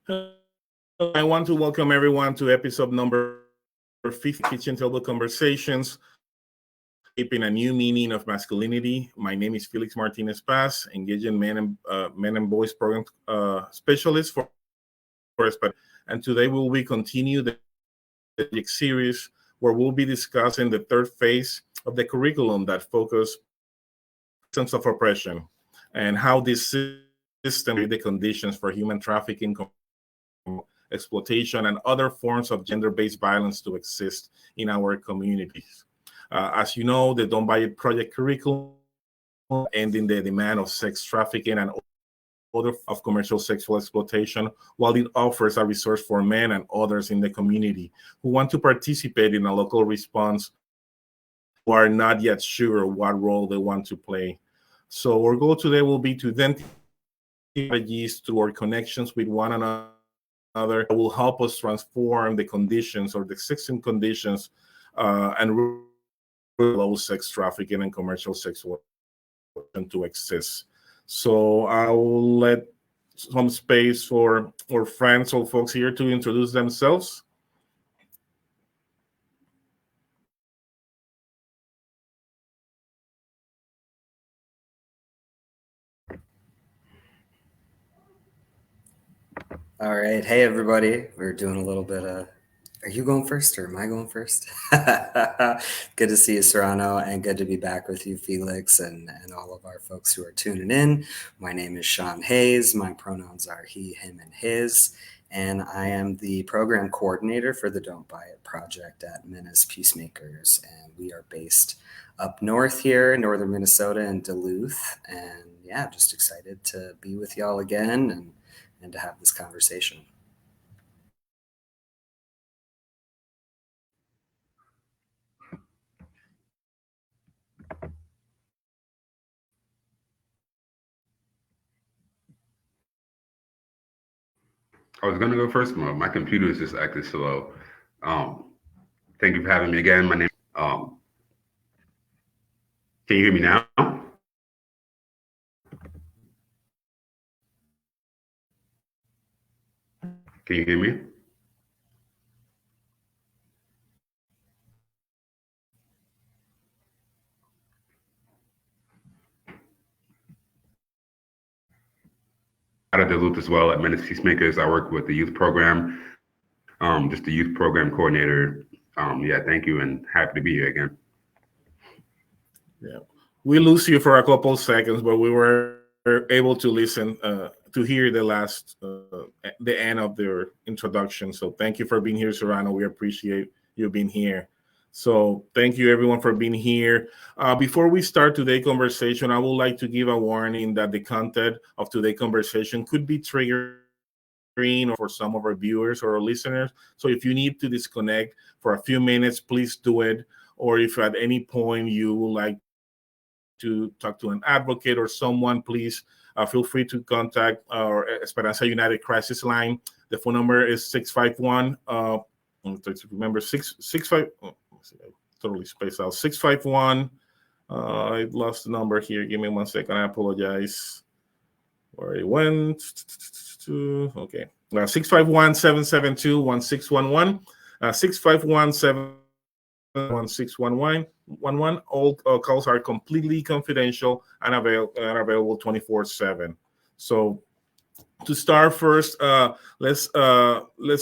I want to welcome everyone to episode number 50 Kitchen Table Conversations, shaping a new meaning of masculinity. My name is Felix Martinez Paz, engaging men and boys program specialist for and today we will be continue the series where we'll be discussing the third phase of the curriculum that focus systems of oppression and how this system create the conditions for human trafficking, exploitation, and other forms of gender-based violence to exist in our communities. As you know, the Don't Buy It Project curriculum ending the demand of sex trafficking and other of commercial sexual exploitation, while it offers a resource for men and others in the community who want to participate in a local response who are not yet sure what role they want to play. So our goal today will be to identify strategies through our connections with one another that will help us transform the conditions or the existing conditions and allow sex trafficking and commercial sexual to exist. So I will let some space for our friends or folks here to introduce themselves. All right. Hey, everybody. We're doing a little bit of. Are you going first or am I going first? Good to see you, Serrano, and good to be back with you, Felix, and all of our folks who are tuning in. My name is Sean Hayes. My pronouns are he, him, and his. And I am the program coordinator for the Don't Buy It project at Men As Peacemakers. And we are based up north here in northern Minnesota in Duluth. And yeah, just excited to be with y'all again and to have this conversation. I was gonna go first. My computer is just acting slow. Thank you for having me again. My name. Can you hear me now? Can you hear me? Out of Duluth as well at Men As Peacemakers. I work with the youth program, just the youth program coordinator. Yeah, thank you, and happy to be here again. Yeah, we lose you for a couple seconds, but we were able to listen to hear the end of their introduction. So thank you for being here, Serrano. We appreciate you being here. So thank you everyone for being here. Before we start today's conversation, I would like to give a warning that the content of today's conversation could be triggering for some of our viewers or our listeners. So if you need to disconnect for a few minutes, please do it. Or if at any point you would like to talk to an advocate or someone, please feel free to contact our Esperanza United Crisis Line. The phone number is 651. Remember 665. Oh, I totally spaced out. 651. I lost the number here. Give me 1 second. I apologize. Where it went? Okay. 651-772-1611. 651-71611. All calls are completely confidential and available 24/7. So to start first, let's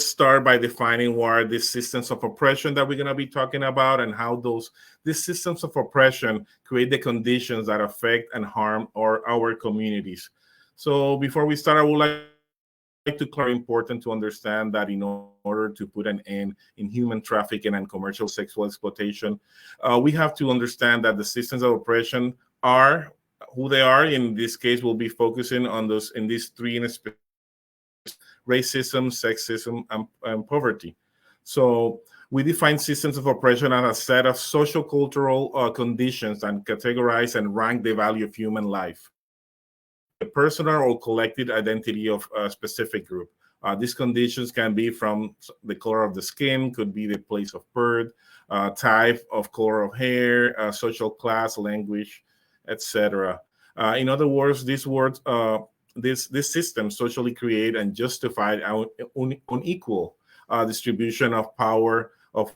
start by defining what are these systems of oppression that we're going to be talking about and how these systems of oppression create the conditions that affect and harm our communities. So before we start, I would like to clarify important to understand that in order to put an end in human trafficking and commercial sexual exploitation, we have to understand that the systems of oppression are who they are. In this case, we'll be focusing on those in these three racism, sexism, and poverty. So we define systems of oppression as a set of social cultural conditions that categorize and rank the value of human life, the personal or collective identity of a specific group. These conditions can be from the color of the skin, could be the place of birth, type of color of hair, social class, language, etc. In other words, these words this system socially create and justify our unequal distribution of power of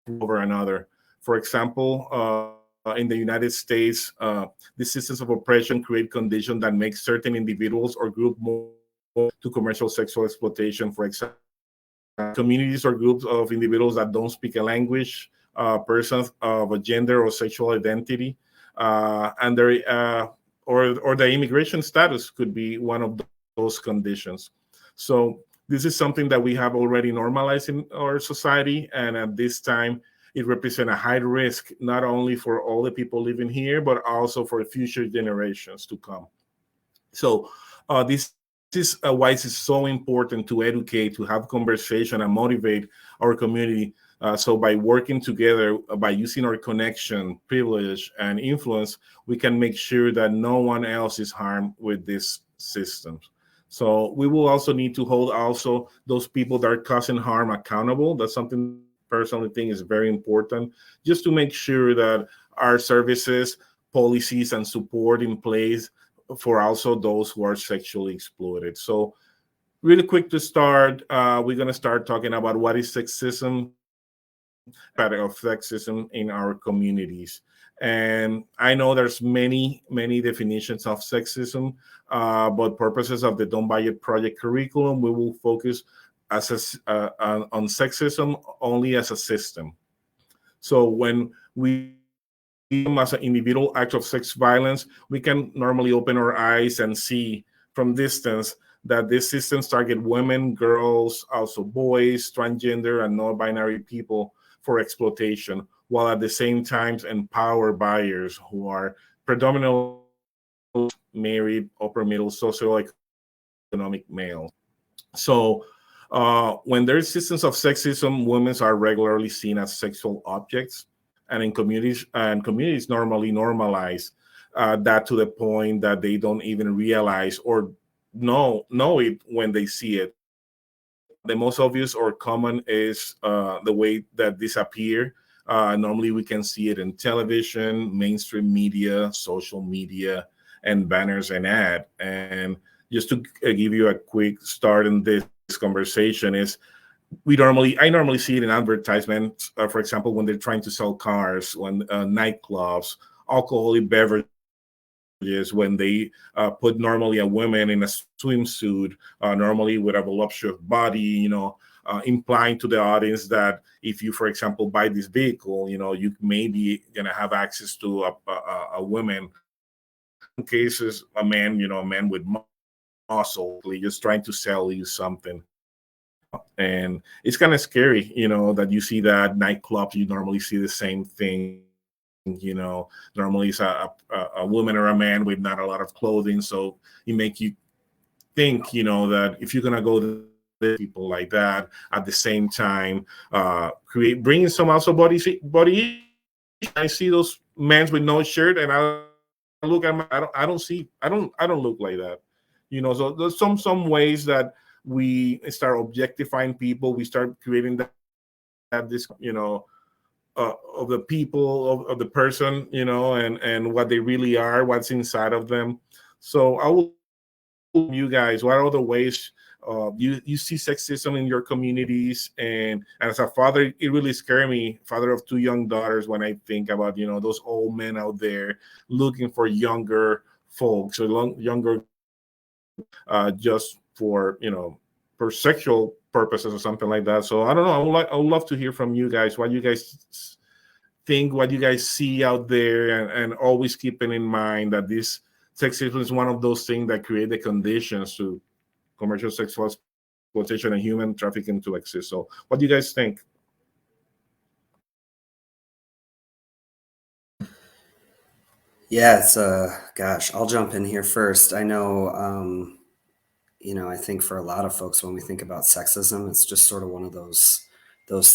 over another. For example, in the United States, the systems of oppression create conditions that make certain individuals or group more to commercial sexual exploitation. For example, communities or groups of individuals that don't speak a language, persons of a gender or sexual identity, and their or the immigration status could be one of those conditions. So this is something that we have already normalized in our society, and at this time, it represents a high risk not only for all the people living here, but also for future generations to come. So this is why it's so important to educate, to have conversation, and motivate our community. So by working together, by using our connection, privilege, and influence, we can make sure that no one else is harmed with these systems. So we will also need to hold also those people that are causing harm accountable. That's something I personally think is very important, just to make sure that our services, policies, and support in place for also those who are sexually exploited. So really quick to start, we're going to start talking about what is sexism, of sexism in our communities. And I know there's many definitions of sexism, but purposes of the Don't Buy It project curriculum, we will focus on sexism only as a system. So when we as an individual act of sex violence, we can normally open our eyes and see from distance that these systems target women, girls, also boys, transgender, and non-binary people for exploitation, while at the same time empower buyers who are predominantly married, upper middle, socioeconomic males. So when there's systems of sexism, women are regularly seen as sexual objects, and in communities normally normalize that to the point that they don't even realize or know it when they see it. The most obvious or common is the way that these appear. Normally, we can see it in television, mainstream media, social media, and banners and ad. And just to give you a quick start in this conversation is I normally see it in advertisements, for example, when they're trying to sell cars, when nightclubs, alcoholic beverages, when they put normally a woman in a swimsuit, normally with a voluptuous body, implying to the audience that if you, for example, buy this vehicle, you may be gonna have access to a woman. In cases, a man with muscle, just trying to sell you something. And it's kind of scary, that you see that nightclubs, you normally see the same thing. Normally it's a woman or a man with not a lot of clothing, so it make you think, that if you're gonna go to people like that at the same time, bringing some also body. I see those men with no shirt, and I look at I don't look like that, So there's some ways that we start objectifying people. We start creating that this of the people of the person, and what they really are, what's inside of them. So I will you guys, what are the ways you see sexism in your communities? And as a father, it really scared me, father of two young daughters, when I think about those old men out there looking for younger folks or younger just for sexual purposes or something like that. So I don't know. I would love to hear from you guys what you guys think, what you guys see out there, and always keeping in mind that this sexism is one of those things that create the conditions to commercial sexual exploitation and human trafficking to exist. So what do you guys think? Yeah, it's gosh, I'll jump in here first. I know, I think for a lot of folks, when we think about sexism, it's just sort of one of those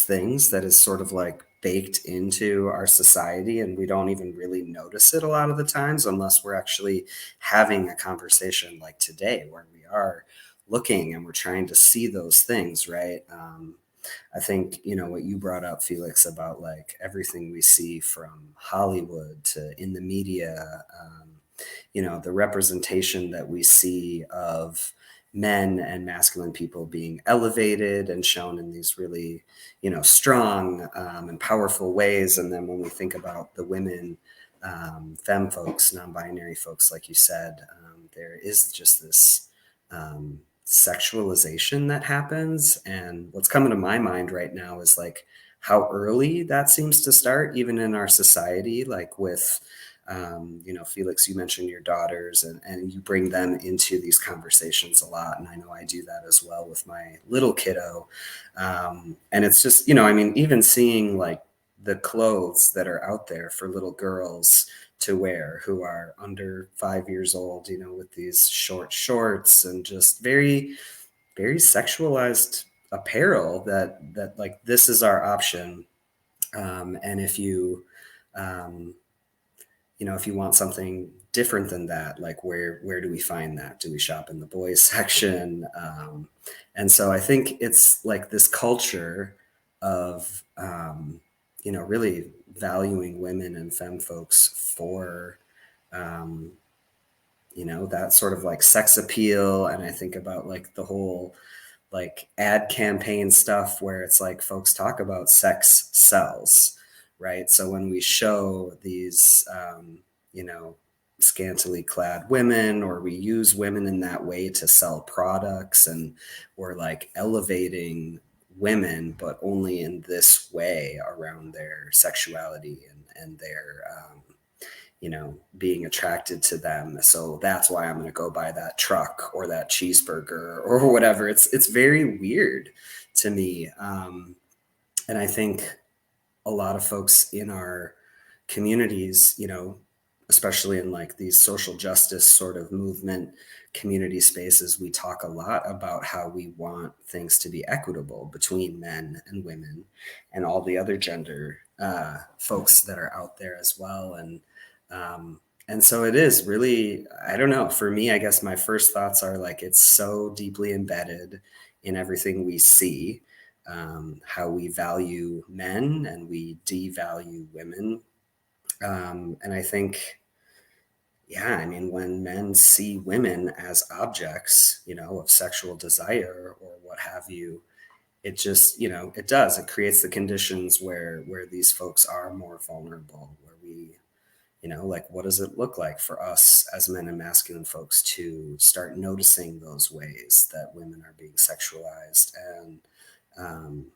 things that is sort of like baked into our society, and we don't even really notice it a lot of the times unless we're actually having a conversation like today, where we are looking and we're trying to see those things, right? I think, what you brought up, Felix, about like everything we see from Hollywood to in the media, the representation that we see of men and masculine people being elevated and shown in these really, strong and powerful ways. And then when we think about the women, femme folks, non-binary folks, like you said, there is just this sexualization that happens. And what's coming to my mind right now is like how early that seems to start, even in our society, like with, Felix, you mentioned your daughters and you bring them into these conversations a lot. And I know I do that as well with my little kiddo. And it's just, even seeing like the clothes that are out there for little girls to wear who are under 5 years old, with these short shorts and just very, very sexualized apparel that like, this is our option. And if you, if you want something different than that, like where do we find that? Do we shop in the boys section? And so I think it's like this culture of, really valuing women and femme folks for, that sort of like sex appeal. And I think about like the whole like ad campaign stuff where it's like folks talk about sex sells, right? So when we show these, scantily clad women, or we use women in that way to sell products, and we're like elevating women, but only in this way around their sexuality and their, being attracted to them. So that's why I'm going to go buy that truck or that cheeseburger or whatever. It's very weird to me. And I think a lot of folks in our communities, especially in like these social justice sort of movement community spaces, we talk a lot about how we want things to be equitable between men and women and all the other gender folks that are out there as well. And so it is really, I don't know, for me, I guess my first thoughts are like, it's so deeply embedded in everything we see, how we value men and we devalue women. And I think, when men see women as objects, of sexual desire or what have you, it just, it creates the conditions where these folks are more vulnerable, where we, like, what does it look like for us as men and masculine folks to start noticing those ways that women are being sexualized? And,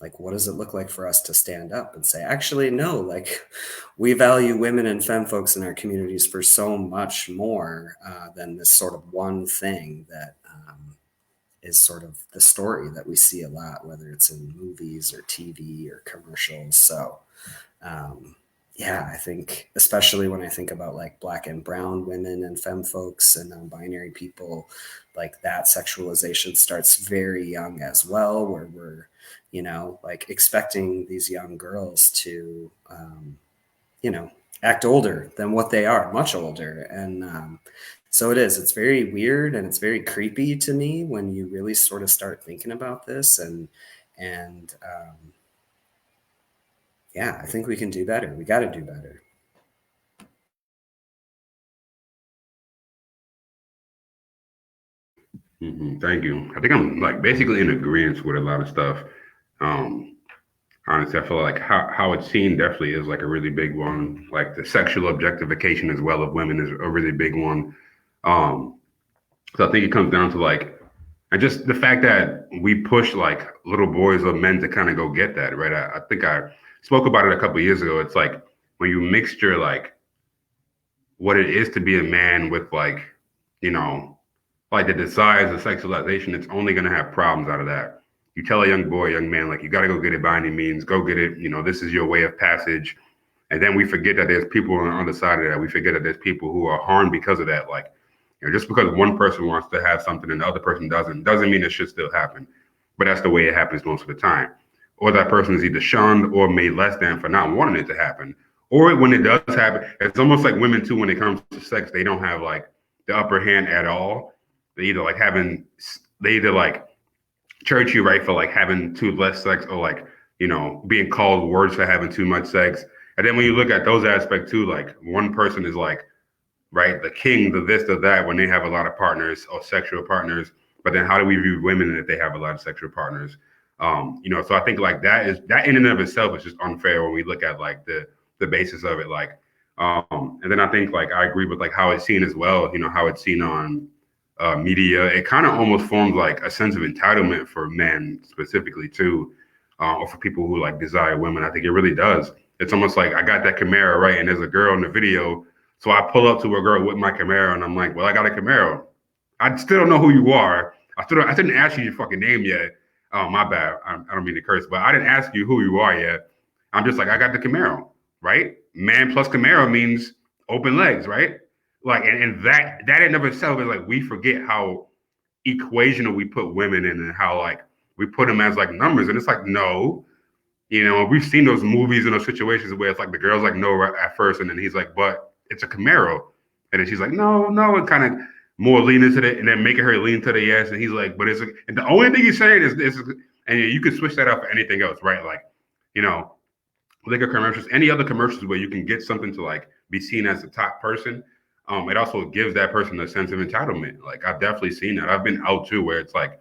like, what does it look like for us to stand up and say, actually, no, like, we value women and femme folks in our communities for so much more than this sort of one thing that is sort of the story that we see a lot, whether it's in movies or TV or commercials. So, I think, especially when I think about like Black and brown women and femme folks and non-binary people, like that sexualization starts very young as well, where we're, like expecting these young girls to, act older than what they are, much older. And so it's very weird and it's very creepy to me when you really sort of start thinking about this. And I think we can do better. We got to do better. Thank you. I think I'm like basically in agreement with a lot of stuff. Honestly, I feel like how it's seen definitely is like a really big one. Like the sexual objectification as well of women is a really big one. So I think it comes down to like, and just the fact that we push like little boys or men to kind of go get that, right? I think I spoke about it a couple of years ago. It's like when you mixture like what it is to be a man with like, like the desires of sexualization, it's only going to have problems out of that. You tell a young boy, young man, like, you got to go get it by any means, go get it. This is your way of passage. And then we forget that there's people on the other side of that. We forget that there's people who are harmed because of that. Like, just because one person wants to have something and the other person doesn't mean it should still happen. But that's the way it happens most of the time. Or that person is either shunned or made less than for not wanting it to happen. Or when it does happen, it's almost like women too, when it comes to sex, they don't have like the upper hand at all. They either like church you, right, for like having too less sex, or like, being called words for having too much sex. And then when you look at those aspects too, like one person is like right? The king, the this, the that, when they have a lot of partners or sexual partners. But then how do we view women if they have a lot of sexual partners? So I think like that in and of itself is just unfair when we look at like the basis of it. Like, and then I think like I agree with like how it's seen as well, how it's seen on media. It kind of almost forms like a sense of entitlement for men specifically too, or for people who like desire women. I think it really does. It's almost like I got that Camaro, right? And there's a girl in the video. So I pull up to a girl with my Camaro and I'm like, well, I got a Camaro. I still don't know who you are. I didn't ask you your fucking name yet. Oh, my bad. I don't mean to curse, but I didn't ask you who you are yet. I'm just like, I got the Camaro, right? Man plus Camaro means open legs, right? Like, and that in and of itself is like, we forget how equational we put women in and how like we put them as like numbers. And it's like, no, we've seen those movies and those situations where it's like the girl's like, no, at first. And then he's like, but it's a Camaro. And then she's like, no, and kind of more lean into it and then making her lean to the yes. And he's like, but and the only thing he's saying is this, and you can switch that up for anything else, right? Like, liquor commercials, any other commercials where you can get something to like be seen as the top person. It also gives that person a sense of entitlement. Like I've definitely seen that. I've been out too, where it's like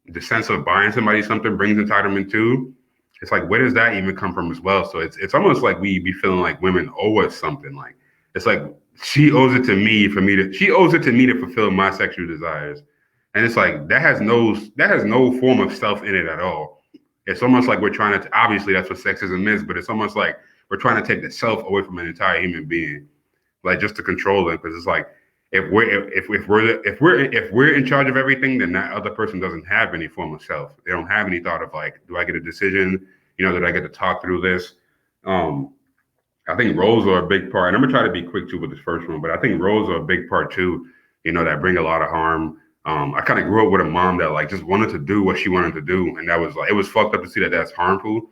the sense of buying somebody something brings entitlement too. It's like, where does that even come from as well? So it's almost like we be feeling like women owe us something. Like it's like she owes it to me to fulfill my sexual desires. And it's like that has no form of self in it at all. It's almost like we're trying to, obviously that's what sexism is, but it's almost like we're trying to take the self away from an entire human being, like just to control them. Because it's like if we're in charge of everything, then that other person doesn't have any form of self. They don't have any thought of like, do I get a decision? Did I get to talk through this? I think roles are a big part. And I'm gonna try to be quick too with this first one, but I think roles are a big part too. That bring a lot of harm. I kind of grew up with a mom that like just wanted to do what she wanted to do, and that was like it was fucked up to see that that's harmful.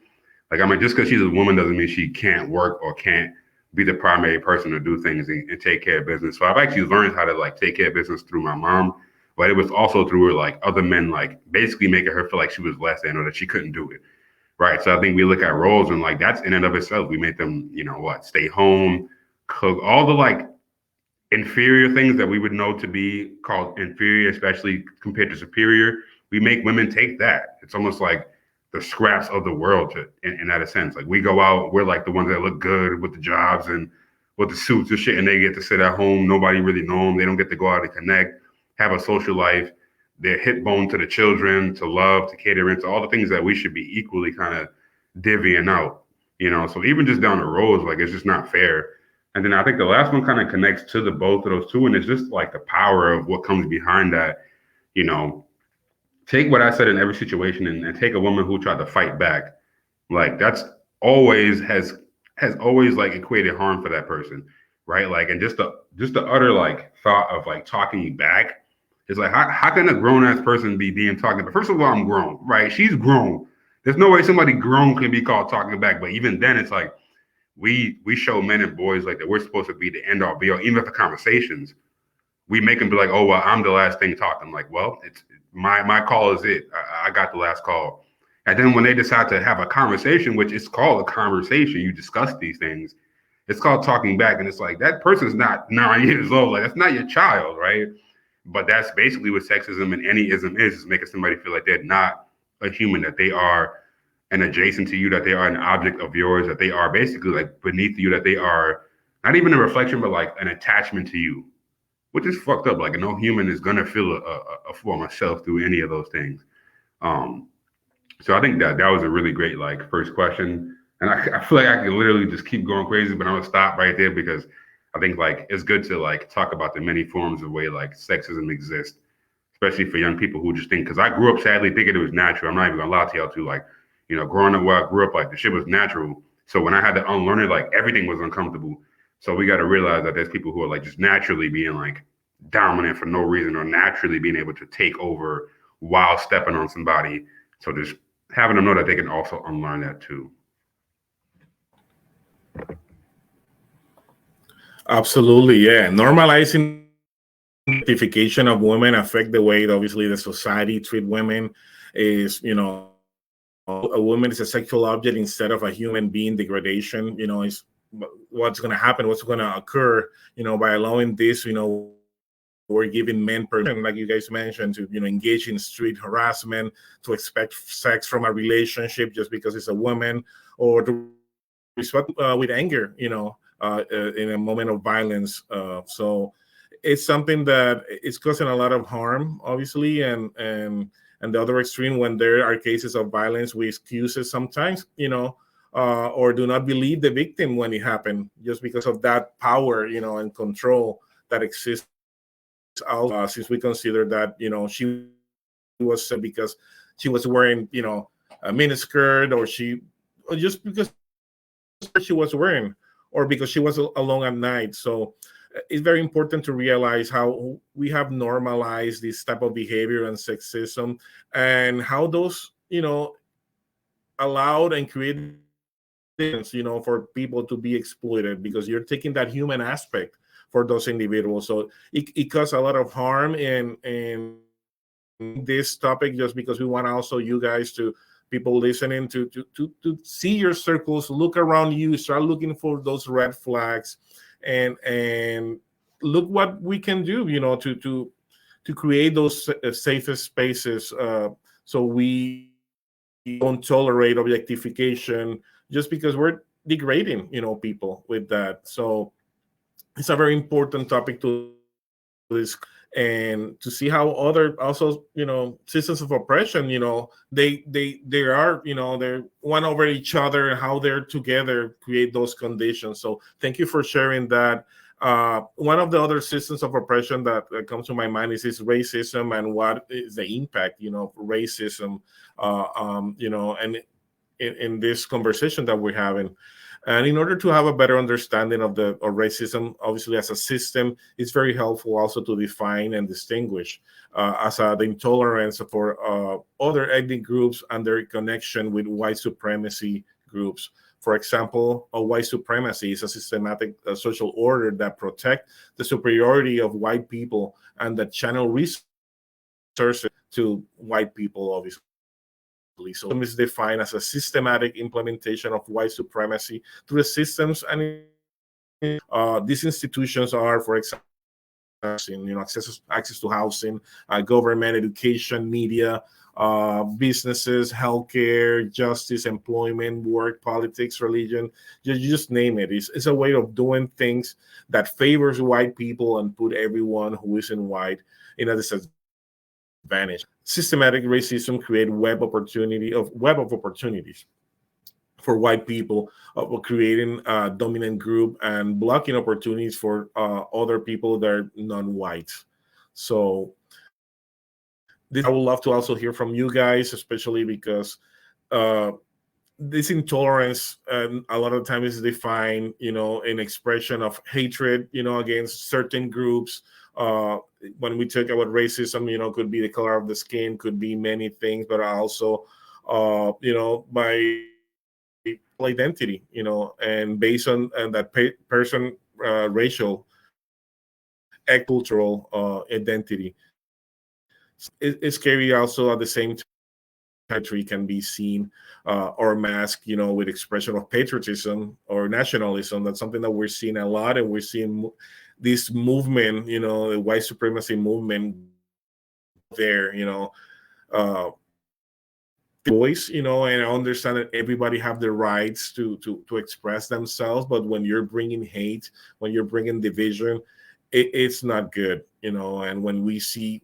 Like I mean, just because she's a woman doesn't mean she can't work or can't be the primary person to do things and take care of business. So I've actually learned how to like take care of business through my mom, but it was also through her like other men like basically making her feel like she was less than or that she couldn't do it. Right. So I think we look at roles and like that's in and of itself. We make them, stay home, cook, all the like inferior things that we would know to be called inferior, especially compared to superior. We make women take that. It's almost like the scraps of the world in that sense. Like we go out, we're like the ones that look good with the jobs and with the suits and shit, and they get to sit at home. Nobody really know them. They don't get to go out and connect, have a social life. They're hip bone to the children, to love, to cater into all the things that we should be equally kind of divvying out, So even just down the roads, like it's just not fair. And then I think the last one kind of connects to the both of those two, and it's just like the power of what comes behind that. Take what I said in every situation and take a woman who tried to fight back. Like that's always has always like equated harm for that person, right? Like and just the utter like thought of like talking back. It's like, how can a grown-ass person be being talking about? First of all, I'm grown, right? She's grown. There's no way somebody grown can be called talking back. But even then, it's like we show men and boys like that we're supposed to be the end all be all. Even if the conversations, we make them be like, oh, well, I'm the last thing talking. Like, well, it's my call is it. I got the last call. And then when they decide to have a conversation, which is called a conversation, you discuss these things. It's called talking back. And it's like, that person's not 9 years old. Like, that's not your child, right? But that's basically what sexism and any ism is making somebody feel like they're not a human, that they are an adjacent to you, that they are an object of yours, that they are basically like beneath you, that they are not even a reflection, but like an attachment to you, which is fucked up. Like no human is going to feel a form of self through any of those things. So I think that was a really great like first question. And I feel like I could literally just keep going crazy, but I'm gonna stop right there because I think like it's good to like talk about the many forms of way like sexism exists, especially for young people who just think, because I grew up sadly thinking it was natural. I'm not even gonna lie to y'all too. Like, growing up where I grew up, like the shit was natural. So when I had to unlearn it, like everything was uncomfortable. So we got to realize that there's people who are like just naturally being like dominant for no reason or naturally being able to take over while stepping on somebody. So just having them know that they can also unlearn that too. Absolutely, yeah. Normalizing objectification of women affect the way, obviously, the society treat women. Is a woman is a sexual object instead of a human being. Degradation, is what's going to happen, what's going to occur, by allowing this. We're giving men permission, like you guys mentioned, to engage in street harassment, to expect sex from a relationship just because it's a woman, or to respond with anger, in a moment of violence. So it's something that is causing a lot of harm, obviously, and the other extreme, when there are cases of violence, we excuse it sometimes, or do not believe the victim when it happened, just because of that power, and control that exists. Since we consider that she was because she was wearing a miniskirt, or just because she was wearing, or because she was alone at night. So it's very important to realize how we have normalized this type of behavior and sexism, and how those allowed and created for people to be exploited, because you're taking that human aspect for those individuals. So it causes a lot of harm in this topic, just because we want also you guys, to people listening, to see your circles, look around you, start looking for those red flags, and look what we can do, to create those safest spaces, so we don't tolerate objectification just because we're degrading people with that. So it's a very important topic to this, and to see how other also systems of oppression, they are they're one over each other, and how they're together create those conditions. So thank you for sharing that. One of the other systems of oppression that comes to my mind is racism, and what is the impact of racism, and in this conversation that we're having. And in order to have a better understanding of racism, obviously as a system, it's very helpful also to define and distinguish the intolerance for other ethnic groups and their connection with white supremacy groups. For example, white supremacy is a systematic social order that protects the superiority of white people and that channel resources to white people, obviously. So it is defined as a systematic implementation of white supremacy through the systems, and these institutions are, for example, access to housing, government, education, media, businesses, healthcare, justice, employment, work, politics, religion. You just name it. It's a way of doing things that favors white people and put everyone who isn't white in a disadvantage. Systematic racism create web of opportunities for white people, creating a dominant group and blocking opportunities for other people that are non-white. So I would love to also hear from you guys, especially because this intolerance a lot of times is defined, in expression of hatred, against certain groups. When we talk about racism, could be the color of the skin, could be many things, but also, by identity, and based on that person, racial, cultural identity. It's scary also at the same time. Country can be seen or masked, with expression of patriotism or nationalism. That's something that we're seeing a lot, and we're seeing this movement, the white supremacy movement there, uh, voice, and I understand that everybody have the rights to express themselves, but when you're bringing hate, when you're bringing division, it's not good, and when we see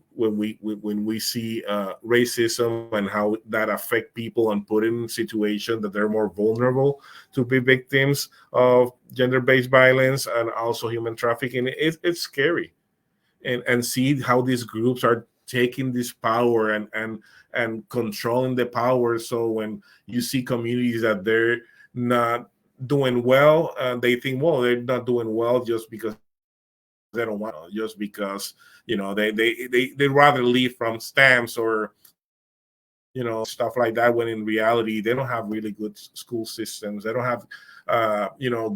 racism and how that affect people and put in situations that they're more vulnerable to be victims of gender-based violence and also human trafficking, it's scary, and see how these groups are taking this power and controlling the power. So when you see communities that they're not doing well, they think, well, they're not doing well just because they don't want to, just because they rather leave from stamps or stuff like that, when in reality they don't have really good school systems, they don't have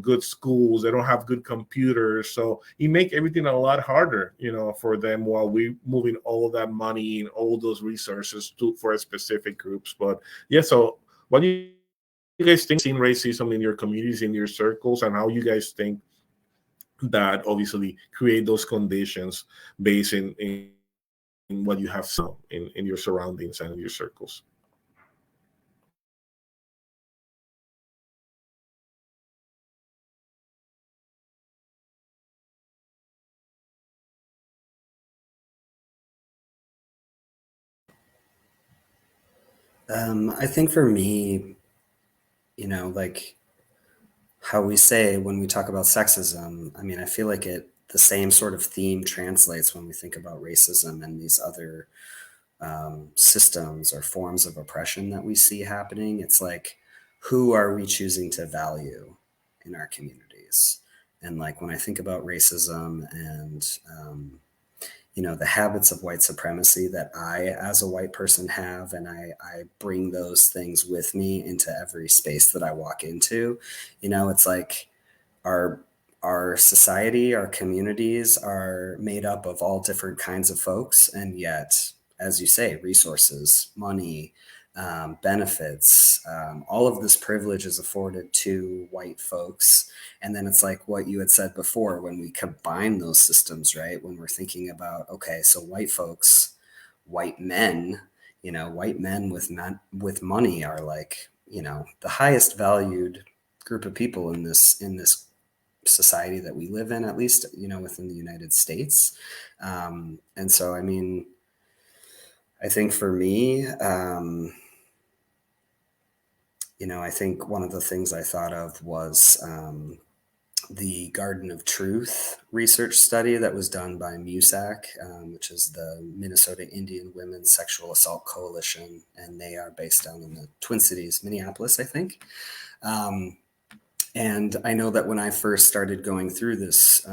good schools, they don't have good computers, so it make everything a lot harder for them, while we moving all that money and all those resources for specific groups. But yeah, so what do you you guys think seen racism in your communities, in your circles, and how you guys think that obviously create those conditions based in what you have seen in your surroundings and in your circles? I think for me, like how we say when we talk about sexism, I mean, I feel like the same sort of theme translates when we think about racism and these other systems or forms of oppression that we see happening. It's like, who are we choosing to value in our communities? And like when I think about racism and the habits of white supremacy that I, as a white person, have, and I bring those things with me into every space that I walk into. It's like our our society, our communities are made up of all different kinds of folks, and yet, as you say, resources, money, benefits, all of this privilege is afforded to white folks. And then it's like what you had said before, when we combine those systems, right? When we're thinking about, okay, so white folks, white men, white men with money are like, the highest valued group of people in this society that we live in, at least, within the United States. And so, I mean, I think for me, I think one of the things I thought of was the Garden of Truth research study that was done by MUSAC, which is the Minnesota Indian Women's Sexual Assault Coalition, and they are based down in the Twin Cities, Minneapolis, I think. And I know that when I first started going through this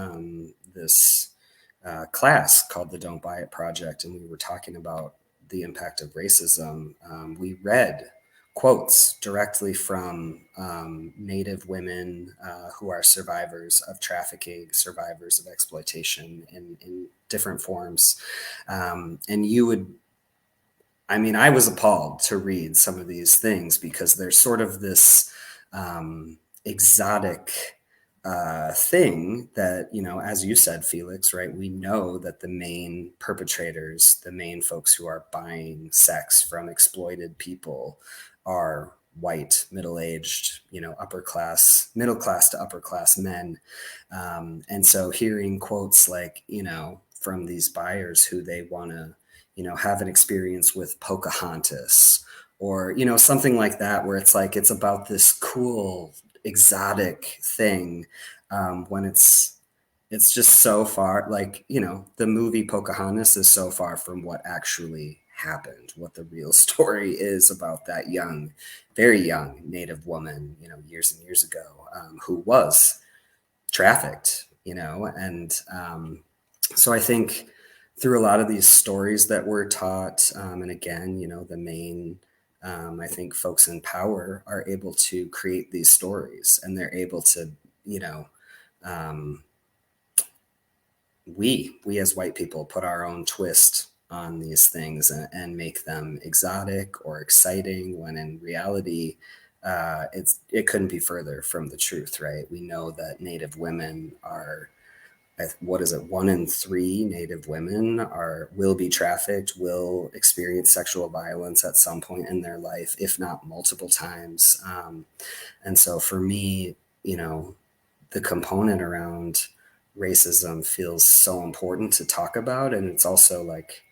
class called the Don't Buy It Project, and we were talking about the impact of racism, we read quotes directly from Native women who are survivors of trafficking, survivors of exploitation in different forms. And I was appalled to read some of these things because there's sort of this exotic thing that, as you said, Felix, right? We know that the main perpetrators, the main folks who are buying sex from exploited people are white, middle-aged, middle class to upper class men. And so hearing quotes like, from these buyers who they want to, have an experience with Pocahontas or, something like that, where it's like, it's about this cool, exotic thing, when it's just so far, like, the movie Pocahontas is so far from what actually happened, what the real story is about that young, very young Native woman, years and years ago, who was trafficked, and so I think through a lot of these stories that we're taught, and again, the main I think folks in power are able to create these stories, and they're able to, we as white people put our own twist on these things and make them exotic or exciting, when in reality, it couldn't be further from the truth, right? We know that Native women are, what is it? 1 in 3 Native women will be trafficked, will experience sexual violence at some point in their life, if not multiple times. And so for me, the component around racism feels so important to talk about. And it's also like,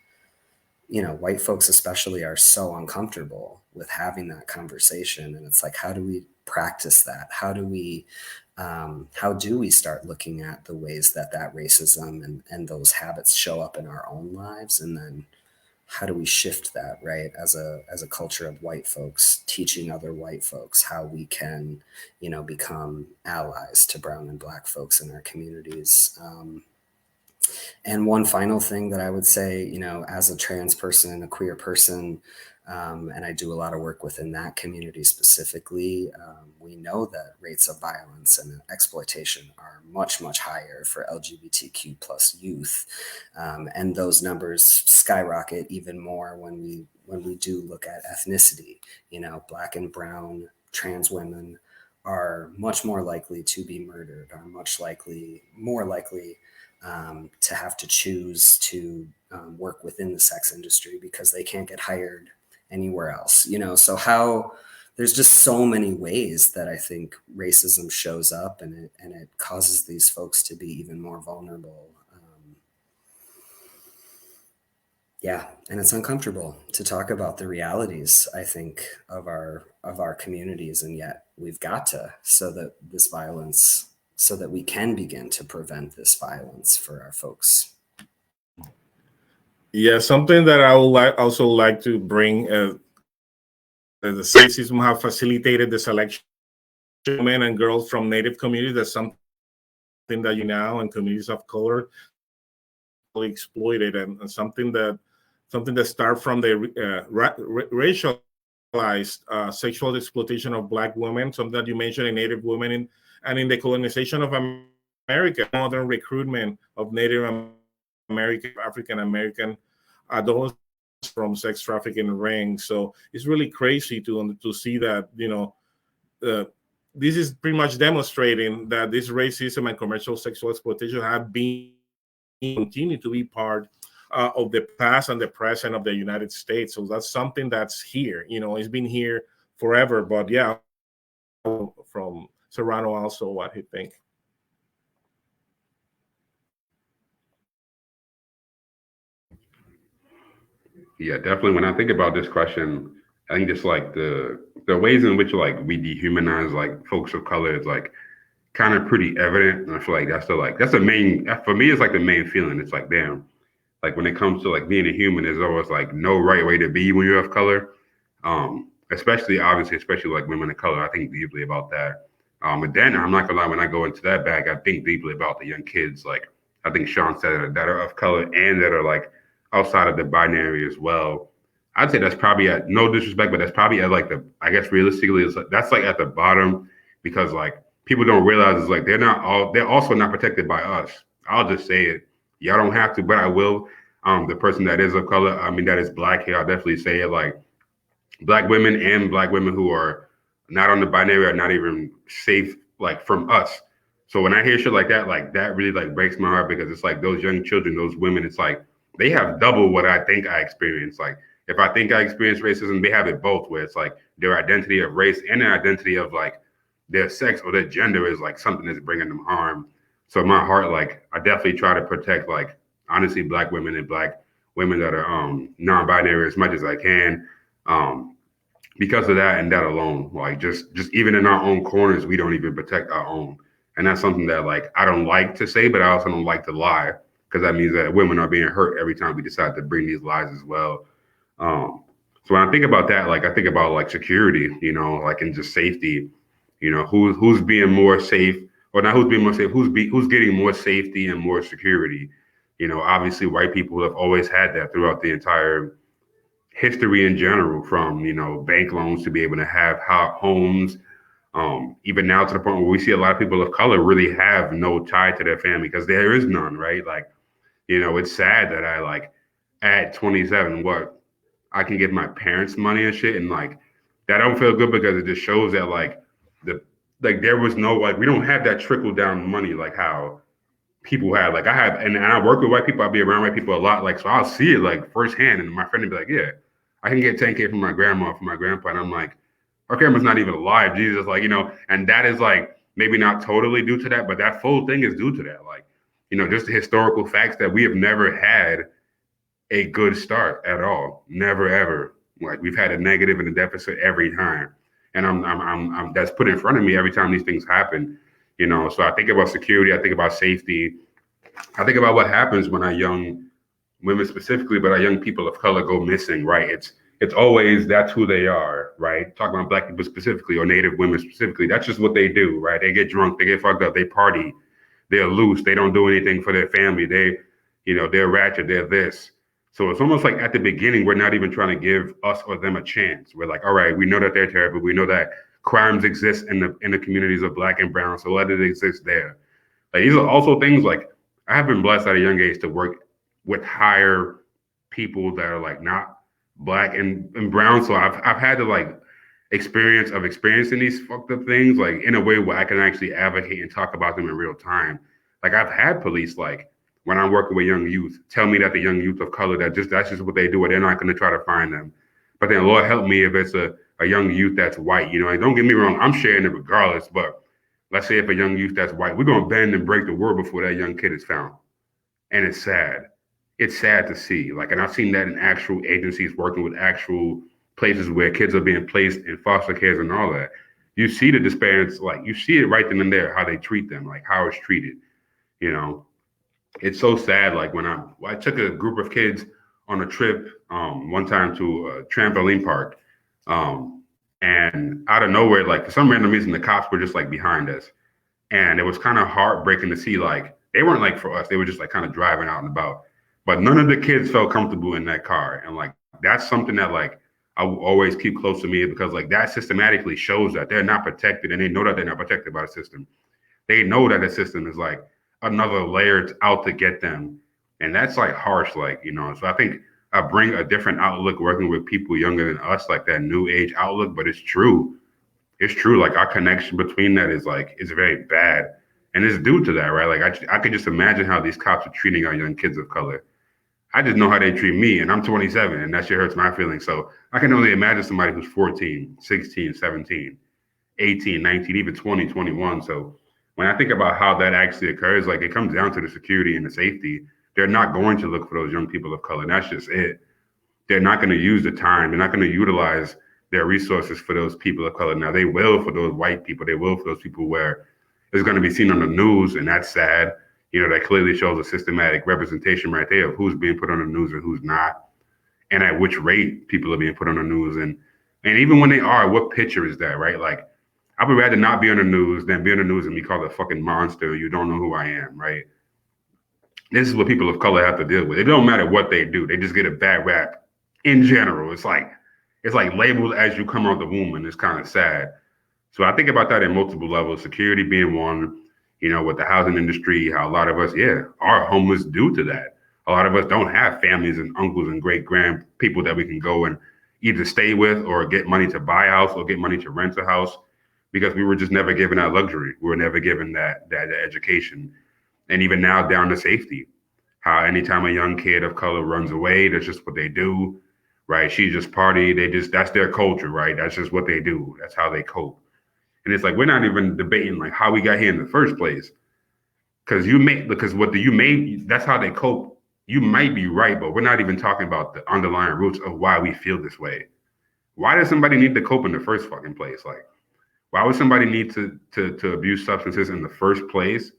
white folks especially are so uncomfortable with having that conversation. And it's like, how do we practice that? How do we start looking at the ways that racism and those habits show up in our own lives? And then how do we shift that, right? As a culture of white folks, teaching other white folks how we can, become allies to brown and black folks in our communities. And one final thing that I would say, as a trans person, a queer person, and I do a lot of work within that community specifically, we know that rates of violence and exploitation are much, much higher for LGBTQ plus youth. And those numbers skyrocket even more when we do look at ethnicity. Black and brown trans women are much more likely to be murdered, are more likely to have to choose to work within the sex industry because they can't get hired anywhere else. So how there's just so many ways that I think racism shows up, and it causes these folks to be even more vulnerable. And it's uncomfortable to talk about the realities, I think, of our communities, and yet we've got to, so that we can begin to prevent this violence for our folks. Yeah, something that I would also like to bring, the sexism have facilitated the selection of men and girls from Native communities. That's something that now in communities of color exploited, and something that started from the racialized sexual exploitation of Black women, something that you mentioned in Native women, and in the colonization of America, modern recruitment of Native American, African American adults from sex trafficking rings. So it's really crazy to see that, this is pretty much demonstrating that this racism and commercial sexual exploitation have been continue to be part of the past and the present of the United States. So that's something that's here. It's been here forever. But yeah, from Serrano also what he think. Yeah, definitely. When I think about this question, I think just like the ways in which like we dehumanize like folks of color is like kind of pretty evident. And I feel like that's the main, for me, it's like the main feeling. It's like, damn, like when it comes to like being a human, there's always like no right way to be when you're of color. Especially like women of color. I think deeply about that. But then I'm not gonna lie, when I go into that bag, I think deeply about the young kids. Like I think Sean said that are of color and that are like outside of the binary as well. I'd say that's probably at no disrespect, but that's probably at like I guess realistically, that's like at the bottom because like people don't realize it's like they're also not protected by us. I'll just say it. Y'all don't have to, but I will. The person that is of color, I mean, that is Black here, I'll definitely say it. Like Black women and Black women who are not on the binary are not even safe, like from us. So when I hear shit like that really like breaks my heart because it's like those young children, those women, it's like they have double what I think I experienced. Like if I think I experienced racism, they have it both, where it's like their identity of race and their identity of like their sex or their gender is like something that's bringing them harm. So my heart, like I definitely try to protect like honestly Black women and Black women that are non-binary as much as I can. Because of that and that alone, like just even in our own corners, we don't even protect our own. And that's something that like I don't like to say, but I also don't like to lie because that means that women are being hurt every time we decide to bring these lies as well. So when I think about that, like I think about like security, like and just safety, who's being more safe or not who's being more safe, who's getting more safety and more security. Obviously white people have always had that throughout the entire history in general, from bank loans to be able to have homes, even now to the point where we see a lot of people of color really have no tie to their family because there is none, right? Like it's sad that I like at 27 what I can give my parents money and shit, and like that don't feel good because it just shows that like there was no like we don't have that trickle down money like how people have. Like I have, and I work with white people. I'll be around white people a lot. Like, so I'll see it like firsthand. And my friend will be like, yeah, I can get 10K from my grandma, from my grandpa. And I'm like, our grandma's not even alive. Jesus, like, and that is like maybe not totally due to that, but that full thing is due to that. Like, just the historical facts that we have never had a good start at all. Never, ever. Like we've had a negative and a deficit every time. And I'm that's put in front of me every time these things happen. So I think about security, I think about safety, I think about what happens when our young women specifically, but our young people of color go missing, right? It's always that's who they are, right? Talking about Black people specifically or Native women specifically, that's just what they do, right? They get drunk, they get fucked up, they party, they're loose, they don't do anything for their family, they're ratchet, they're this. So it's almost like at the beginning, we're not even trying to give us or them a chance. We're like, all right, we know that they're terrible, we know that crimes exist in the communities of Black and brown, so let it exist there. Like these are also things like I have been blessed at a young age to work with higher people that are like not Black and brown. So I've had to like experience of experiencing these fucked up things, like in a way where I can actually advocate and talk about them in real time. Like I've had police, like when I'm working with young youth, tell me that the young youth of color, that's just what they do, and they're not going to try to find them. But then Lord help me if it's a young youth that's white, you know, and don't get me wrong, I'm sharing it regardless, but let's say if a young youth that's white, we're going to bend and break the world before that young kid is found. And it's sad. It's sad to see. Like, and I've seen that in actual agencies working with actual places where kids are being placed in foster care and all that. You see the disparity, like you see it right then and there, how they treat them, like how it's treated, you know. It's so sad. Like when I took a group of kids on a trip one time to a trampoline park, and out of nowhere, like for some random reason, the cops were just like behind us, and it was kind of heartbreaking to see. Like they weren't like for us; they were just like kind of driving out and about. But none of the kids felt comfortable in that car, and like that's something that like I will always keep close to me because like that systematically shows that they're not protected, and they know that they're not protected by the system. They know that the system is like another layer out to get them. And that's like harsh, like, you know. So I think I bring a different outlook working with people younger than us, like that new age outlook, but it's true. It's true. Like our connection between that is like, it's very bad. And it's due to that, right? Like I could just imagine how these cops are treating our young kids of color. I just know how they treat me, and I'm 27, and that shit hurts my feelings. So I can only imagine somebody who's 14, 16, 17, 18, 19, even 20, 21. So when I think about how that actually occurs, like it comes down to the security and the safety. They're not going to look for those young people of color. That's just it. They're not going to use the time. They're not going to utilize their resources for those people of color. Now they will for those white people. They will for those people where it's going to be seen on the news, and that's sad. You know, that clearly shows a systematic representation right there of who's being put on the news and who's not, and at which rate people are being put on the news. And even when they are, what picture is that, right? Like, I would rather not be on the news than be on the news and be called a fucking monster. You don't know who I am, right? This is what people of color have to deal with. It don't matter what they do. They just get a bad rap in general. It's like labeled as you come out the womb, and it's kind of sad. So I think about that in multiple levels, security being one, you know, with the housing industry, how a lot of us, are homeless due to that. A lot of us don't have families and uncles and great grand people that we can go and either stay with or get money to buy a house or get money to rent a house, because we were just never given that luxury. We were never given that education. And even now down to safety, how anytime a young kid of color runs away, that's just what they do, right? She just party. That's their culture, right? That's just what they do. That's how they cope. And it's like, we're not even debating like how we got here in the first place. That's how they cope. You might be right, but we're not even talking about the underlying roots of why we feel this way. Why does somebody need to cope in the first fucking place? Like, why would somebody need to abuse substances in the first place?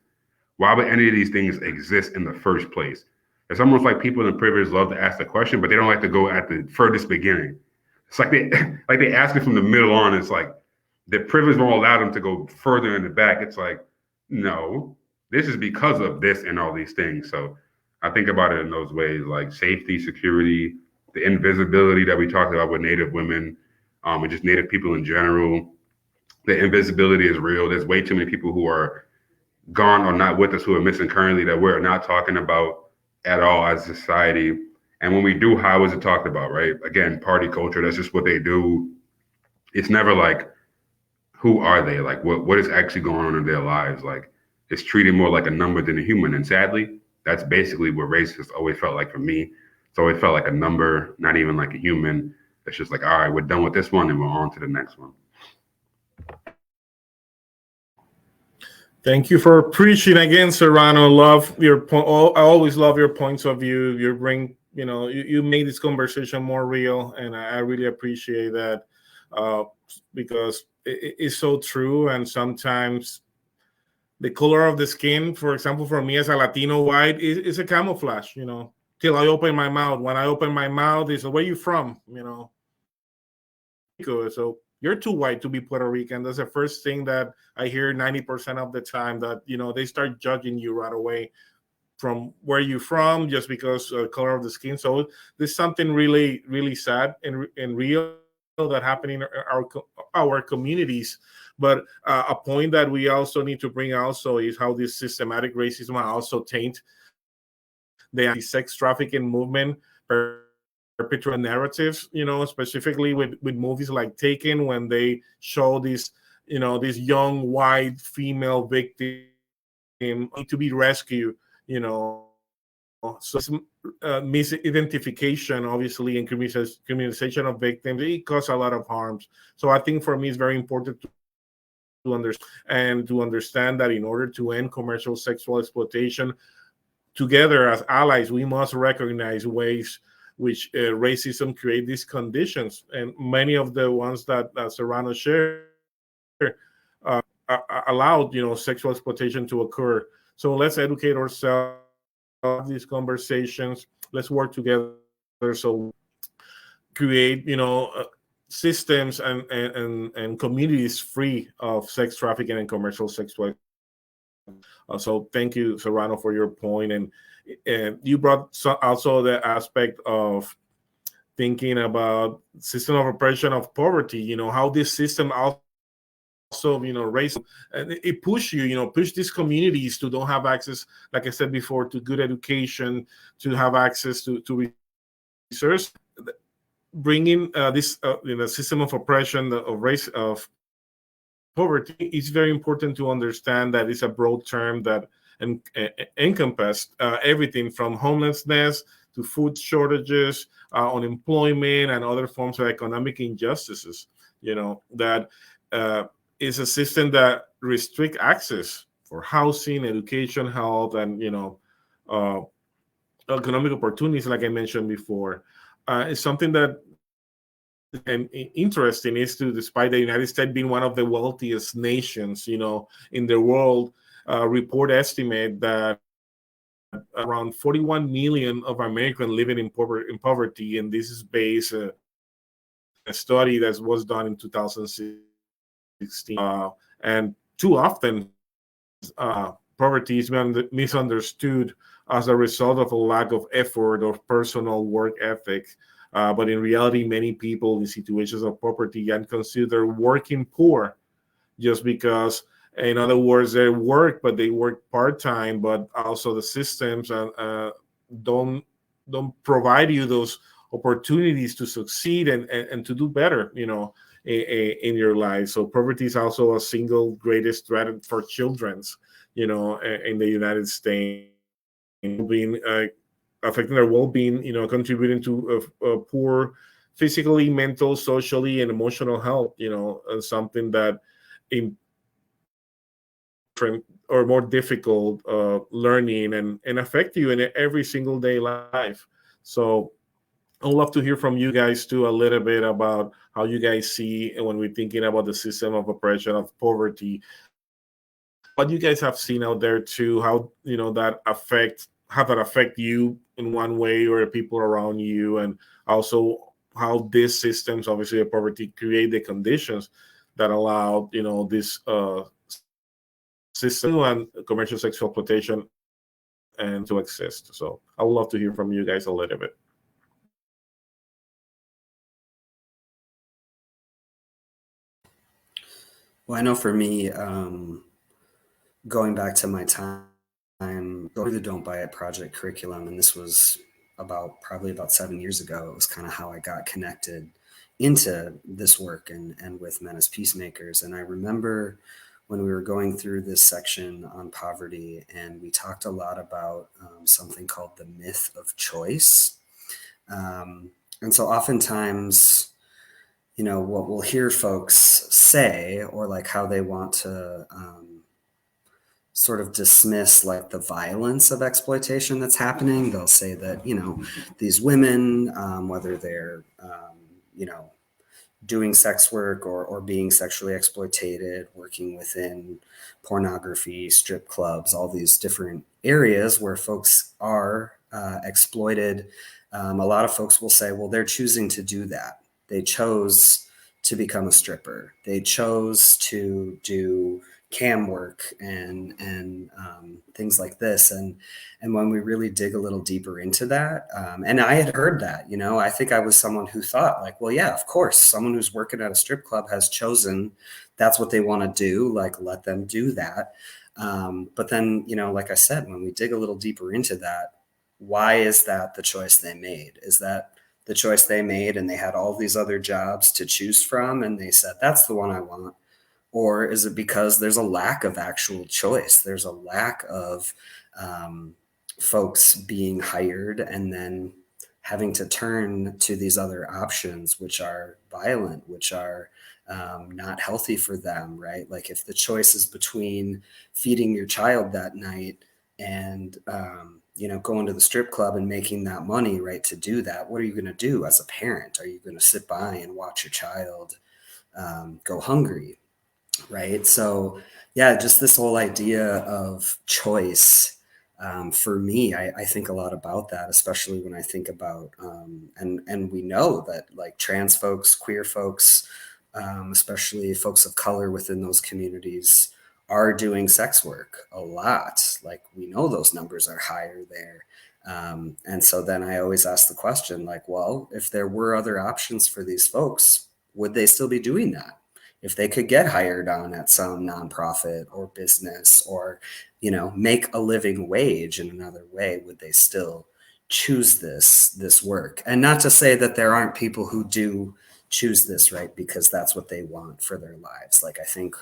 Why would any of these things exist in the first place? It's almost like people in privilege love to ask the question, but they don't like to go at the furthest beginning. It's like they ask it from the middle on. It's like the privilege won't allow them to go further in the back. It's like, no, this is because of this and all these things. So I think about it in those ways, like safety, security, the invisibility that we talked about with Native women, and just Native people in general. The invisibility is real. There's way too many people who are gone or not with us who are missing currently that we're not talking about at all as a society. And when we do, how is it talked about, right? Again, party culture, that's just what they do. It's never like, who are they? Like, what is actually going on in their lives? Like, it's treated more like a number than a human. And sadly, that's basically what race has always felt like for me. It's always felt like a number, not even like a human. It's just like, all right, we're done with this one and we're on to the next one. Thank you for preaching again, Serrano. Love your point. I always love your points of view. You bring, you made this conversation more real, and I really appreciate that because it's so true. And sometimes the color of the skin, for example, for me as a Latino white, is a camouflage. Till I open my mouth. When I open my mouth, it's where you from? So you're too white to be Puerto Rican. That's the first thing that I hear 90% of the time, that, they start judging you right away from where you're from just because color of the skin. So there's something really, really sad and real that happening in our communities. But a point that we also need to bring also is how this systematic racism also taint the anti-sex trafficking movement, perpetuate narratives, specifically with movies like Taken, when they show this young white female victim to be rescued, so it's misidentification, obviously, and criminalization of victims. It causes a lot of harms. So I think for me, it's very important to understand that in order to end commercial sexual exploitation, together as allies, we must recognize ways which racism create these conditions, and many of the ones that Serrano shared allowed sexual exploitation to occur. So let's educate ourselves, have these conversations. Let's work together so create systems and communities free of sex trafficking and commercial sexual. So thank you, Serrano, for your point, and you brought also the aspect of thinking about system of oppression of poverty. How this system also race, and it push push these communities to don't have access, like I said before, to good education, to have access to research, bringing this system of oppression of race of poverty. It's very important to understand that it's a broad term that encompassed everything from homelessness to food shortages, unemployment, and other forms of economic injustices. That is a system that restrict access for housing, education, health, and economic opportunities, like I mentioned before. It's something that and interesting is to, despite the United States being one of the wealthiest nations, in the world, report estimate that around 41 million of Americans living in poverty, and this is based a study that was done in 2016. And too often, poverty is misunderstood as a result of a lack of effort or personal work ethic. But in reality, many people in situations of poverty can consider working poor just because, in other words, they work, but they work part-time, but also the systems don't provide you those opportunities to succeed and to do better, in your life. So poverty is also a single greatest threat for children's, in the United States, being affecting their well-being, contributing to a poor physically, mental, socially, and emotional health, something that in or more difficult learning and affect you in every single day life. So I'd love to hear from you guys too, a little bit about how you guys see when we're thinking about the system of oppression of poverty, what you guys have seen out there too, how that affect you in one way or people around you, and also how these systems, obviously of poverty, create the conditions that allow this system and commercial sexual exploitation and to exist. So I would love to hear from you guys a little bit. Well, I know for me, going back to my time going through the Don't Buy It project curriculum, and this was probably about 7 years ago, it was kind of how I got connected into this work and with Men As Peacemakers. And I remember when we were going through this section on poverty, and we talked a lot about something called the myth of choice. And so oftentimes, what we'll hear folks say, or like how they want to sort of dismiss like the violence of exploitation that's happening. They'll say that, these women, whether they're, doing sex work or being sexually exploited, working within pornography, strip clubs, all these different areas where folks are exploited. A lot of folks will say, well, they're choosing to do that. They chose to become a stripper. They chose to do cam work and things like this. And when we really dig a little deeper into that, and I had heard that, I think I was someone who thought like, well, yeah, of course, someone who's working at a strip club has chosen that's what they want to do. Like, let them do that. But then, like I said, when we dig a little deeper into that, why is that the choice they made? Is that the choice they made and they had all these other jobs to choose from and they said, that's the one I want? Or is it because there's a lack of actual choice? There's a lack of folks being hired and then having to turn to these other options, which are violent, which are not healthy for them, right? Like if the choice is between feeding your child that night and, going to the strip club and making that money, right, to do that, what are you going to do as a parent? Are you going to sit by and watch your child go hungry, right? So yeah, just this whole idea of choice. For me, I think a lot about that, especially when I think about, and we know that like trans folks, queer folks, especially folks of color within those communities are doing sex work a lot. Like we know those numbers are higher there. And so then I always ask the question like, well, if there were other options for these folks, would they still be doing that? If they could get hired on at some nonprofit or business or, make a living wage in another way, would they still choose this work? And not to say that there aren't people who do choose this, right? Because that's what they want for their lives. Like, I think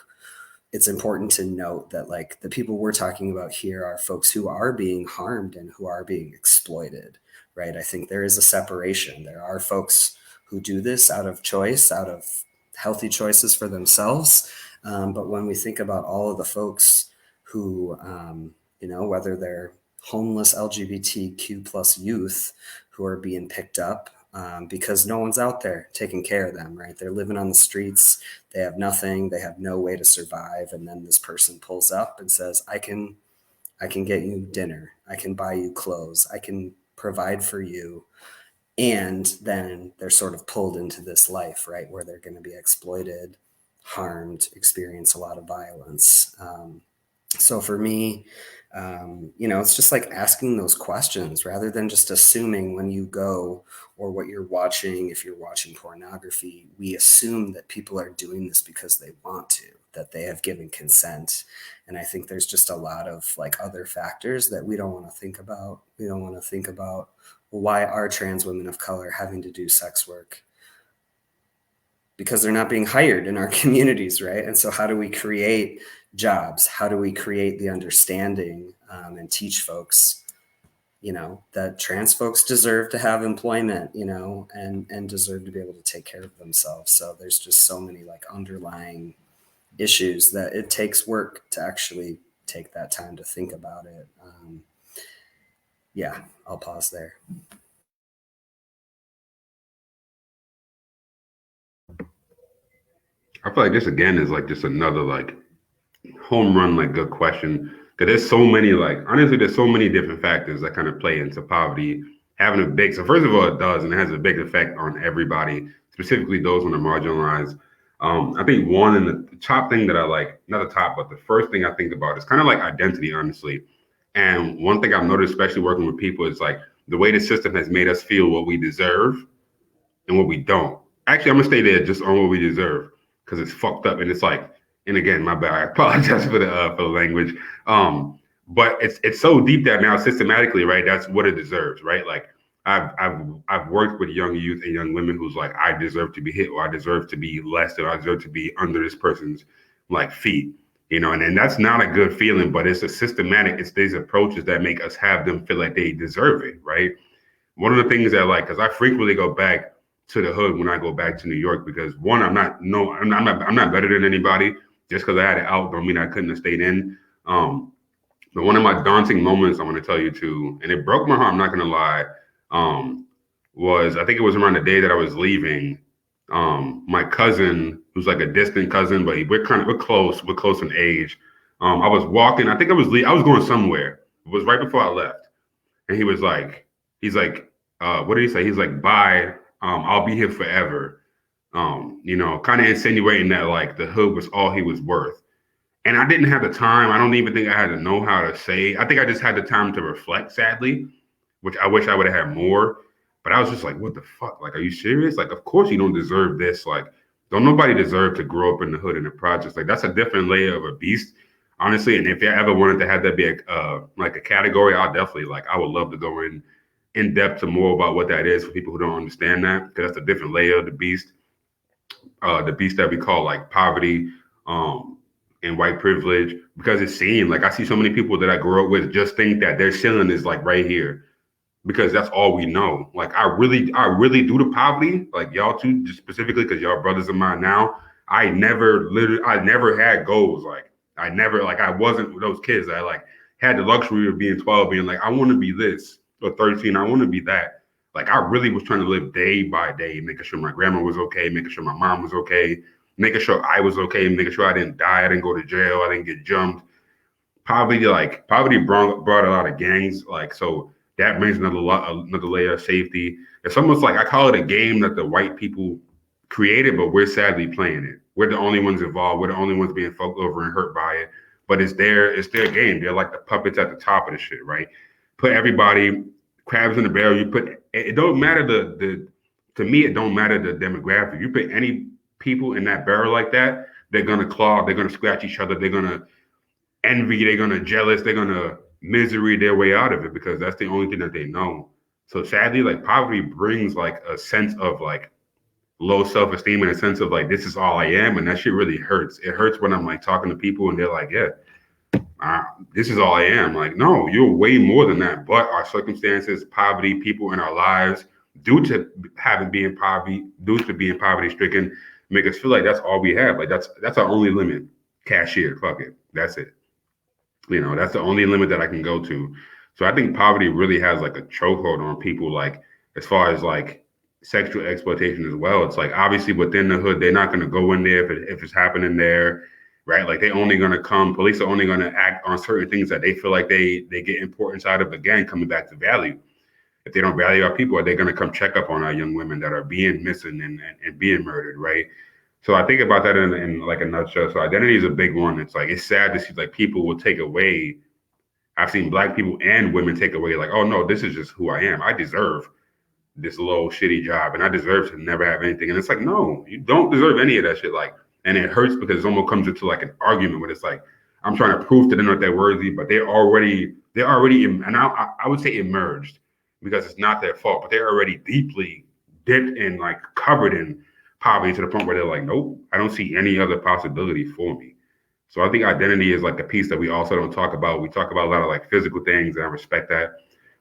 it's important to note that like the people we're talking about here are folks who are being harmed and who are being exploited, right? I think there is a separation. There are folks who do this out of choice, out of healthy choices for themselves. But when we think about all of the folks who, whether they're homeless LGBTQ plus youth who are being picked up because no one's out there taking care of them, right? They're living on the streets. They have nothing. They have no way to survive. And then this person pulls up and says, I can get you dinner. I can buy you clothes. I can provide for you. And then they're sort of pulled into this life, right, where they're going to be exploited, harmed, experience a lot of violence. So for me, it's just like asking those questions rather than just assuming when you go or what you're watching. If you're watching pornography, we assume that people are doing this because they want to, that they have given consent. And I think there's just a lot of like other factors that we don't want to think about. We don't want to think about, well, why are trans women of color having to do sex work? Because they're not being hired in our communities, right? And so how do we create jobs? How do we create the understanding and teach folks, that trans folks deserve to have employment, and deserve to be able to take care of themselves. So there's just so many like underlying issues that it takes work to actually take that time to think about it. Yeah, I'll pause there. I feel like this again is like just another like home run, like good question. Because there's so many, like honestly, there's so many different factors that kind of play into poverty having a big. So first of all, it does, and it has a big effect on everybody, specifically those on the marginalized. I think one and the top thing that I like, not the top, but the first thing I think about is kind of like identity, honestly. And one thing I've noticed, especially working with people, is like the way the system has made us feel what we deserve and what we don't. Actually, I'm gonna stay there just on what we deserve because it's fucked up and it's like. And again, my bad. I apologize for the language. But it's so deep that now systematically, right? That's what it deserves, right? Like I've worked with young youth and young women who's like, I deserve to be hit, or I deserve to be less, or I deserve to be under this person's like feet, and that's not a good feeling. But it's a systematic. It's these approaches that make us have them feel like they deserve it, right? One of the things that because I frequently go back to the hood when I go back to New York because one, I'm not better than anybody. Just because I had it out don't mean I couldn't have stayed in. But one of my daunting moments I want to tell you too, and it broke my heart, I'm not going to lie, was I think it was around the day that I was leaving. My cousin, who's like a distant cousin, but we're close in age. I was walking, I think I was going somewhere. It was right before I left. And he's like, what did he say? He's like, bye, I'll be here forever. Kind of insinuating that like the hood was all he was worth. And I didn't have the time. I don't even think I had to know how to say. I think I just had the time to reflect, sadly, which I wish I would have had more. But I was just like, what the fuck? Like, are you serious? Like, of course you don't deserve this. Like, don't nobody deserve to grow up in the hood in the projects. Like, that's a different layer of a beast, honestly. And if you ever wanted to have that be like a category, I'll definitely I would love to go in in depth to more about what that is for people who don't understand that, because that's a different layer of the beast that we call like poverty and white privilege. Because it's seen, like I see so many people that I grew up with just think that their ceiling is like right here, because that's all we know. Like I really due to poverty, like y'all two, just specifically because y'all brothers of mine now, I never had goals. Like I wasn't those kids that like had the luxury of being 12, being like, I want to be this, or 13, I want to be that. Like I really was trying to live day by day, making sure my grandma was okay, making sure my mom was okay, making sure I was okay, making sure I didn't die, I didn't go to jail, I didn't get jumped. Poverty brought a lot of gangs, like, so that brings another layer of safety. It's almost like I call it a game that the white people created, but we're sadly playing it. We're the only ones involved. We're the only ones being fucked over and hurt by it. But it's their game. They're like the puppets at the top of the shit, right? Put everybody crabs in the barrel. You put it don't matter the to me it don't matter the demographic. You put any people in that barrel like that, they're gonna claw, they're gonna scratch each other, they're gonna envy, they're gonna jealous, they're gonna misery their way out of it, because that's the only thing that they know. So sadly, like poverty brings like a sense of like low self-esteem and a sense of like this is all I am, and that shit really hurts. It hurts when I'm like talking to people and they're like, yeah, this is all I am. Like, no, you're way more than that. But our circumstances, poverty, people in our lives, due to being poverty stricken, make us feel like that's all we have. Like that's our only limit. Cashier, fuck it, that's it. You know, that's the only limit that I can go to. So I think poverty really has like a chokehold on people, like as far as like sexual exploitation as well. It's like obviously within the hood, they're not going to go in there if it's happening there, right? Like they only going to come, police are only going to act on certain things that they feel like they get importance out of. Again, coming back to value. If they don't value our people, are they going to come check up on our young women that are being missing and being murdered, right? So I think about that in like a nutshell. So identity is a big one. It's like, it's sad to see like people will take away. I've seen Black people and women take away like, oh no, this is just who I am. I deserve this low shitty job and I deserve to never have anything. And it's like, no, you don't deserve any of that shit. Like, and it hurts because it almost comes into like an argument where it's like, I'm trying to prove to them that they're worthy, but they're already, and I would say emerged, because it's not their fault, but they're already deeply dipped and like covered in poverty to the point where they're like, nope, I don't see any other possibility for me. So I think identity is like the piece that we also don't talk about. We talk about a lot of like physical things, and I respect that.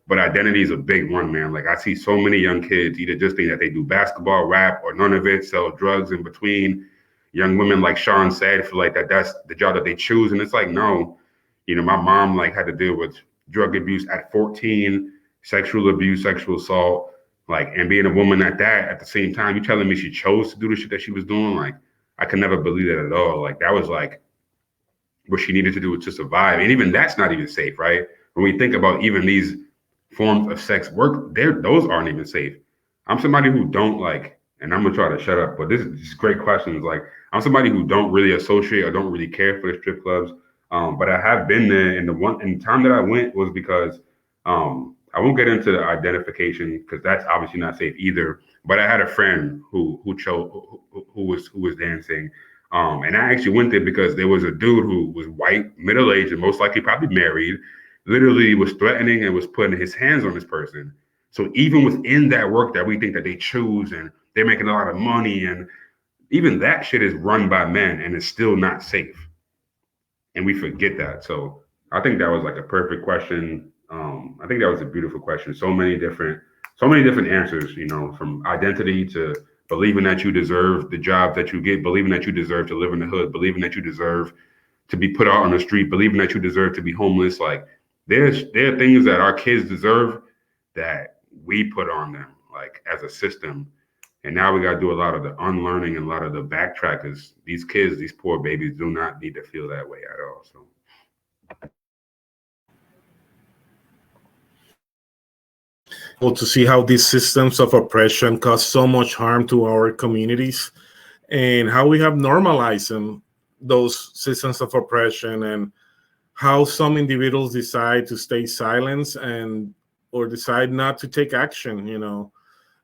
But identity is a big one, man. Like I see so many young kids either just think that they do basketball, rap, or none of it, sell drugs in between. Young women, like Sean said, feel like that's the job that they choose. And it's like, no, you know, my mom like had to deal with drug abuse at 14, sexual abuse, sexual assault, like, and being a woman at that at the same time. You telling me she chose to do the shit that she was doing? Like, I could never believe that at all. Like that was like what she needed to do to survive. And even that's not even safe, right? When we think about even these forms of sex work, those aren't even safe. I'm somebody who don't like, and I'm gonna try to shut up, but this is great questions. Like I'm somebody who don't really associate or don't really care for the strip clubs. But I have been there, and the time that I went was because I won't get into the identification because that's obviously not safe either. But I had a friend who was dancing, and I actually went there because there was a dude who was white, middle aged, and most likely probably married. Literally was threatening and was putting his hands on this person. So even within that work that we think that they choose and they're making a lot of money, and even that shit is run by men and it's still not safe. And we forget that. So I think that was like a perfect question. I think that was a beautiful question. So many different answers, you know, from identity to believing that you deserve the job that you get, believing that you deserve to live in the hood, believing that you deserve to be put out on the street, believing that you deserve to be homeless. Like there are things that our kids deserve that we put on them, like as a system. And now we got to do a lot of the unlearning and a lot of the backtrackers. These kids, these poor babies, do not need to feel that way at all. So. Well, to see how these systems of oppression cause so much harm to our communities, and how we have normalized them, those systems of oppression, and how some individuals decide to stay silent and or decide not to take action. You know,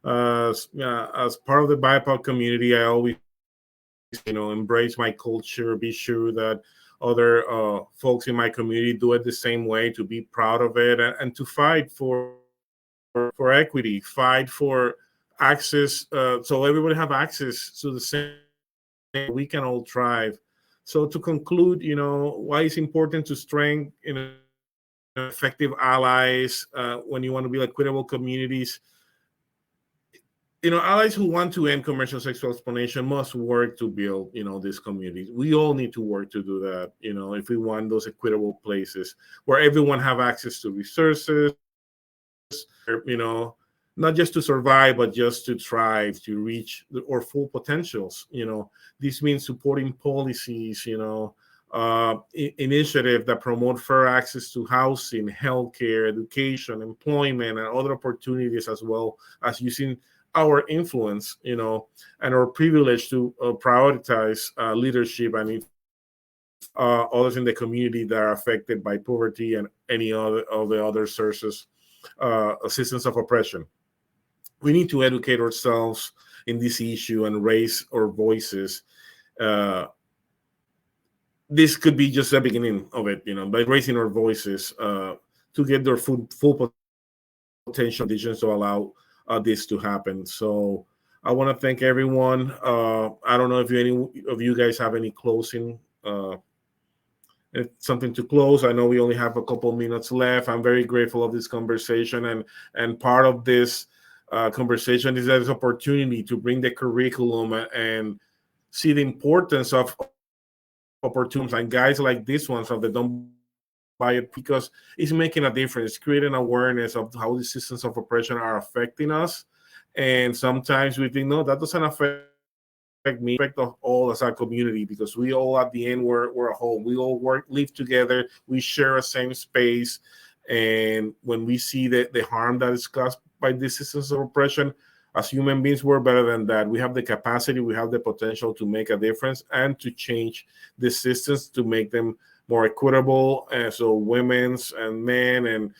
as part of the BIPOC community, I always, embrace my culture, be sure that other folks in my community do it the same way, to be proud of it, and to fight for for equity, fight for access, so everybody have access to the same. We can all thrive. So to conclude, why it's important to strengthen effective allies when you want to build equitable communities. Allies who want to end commercial sexual exploitation must work to build, these communities. We all need to work to do that, if we want those equitable places where everyone have access to resources, not just to survive, but just to thrive, to reach our full potentials. This means supporting policies, initiatives that promote fair access to housing, healthcare, education, employment, and other opportunities, as well as using our influence, and our privilege to prioritize leadership and others in the community that are affected by poverty and any other of the other sources, systems of oppression. We need to educate ourselves in this issue and raise our voices. This could be just the beginning of it, by raising our voices to get their full potential to allow this to happen. So I want to thank everyone. I don't know if any of you guys have any closing, something to close. I know we only have a couple minutes left. I'm very grateful of this conversation, and part of this conversation is this opportunity to bring the curriculum and see the importance of opportunities and guys like this one, so they don't buy it, because it's making a difference, creating awareness of how the systems of oppression are affecting us. And sometimes we think, no, that doesn't affect me, affect us all as a community, because we all at the end we're a whole. We all live together, we share a same space. And when we see the harm that is caused by these systems of oppression, as human beings, we're better than that. We have the capacity, we have the potential to make a difference and to change the systems to make them more equitable. And so women's and men and,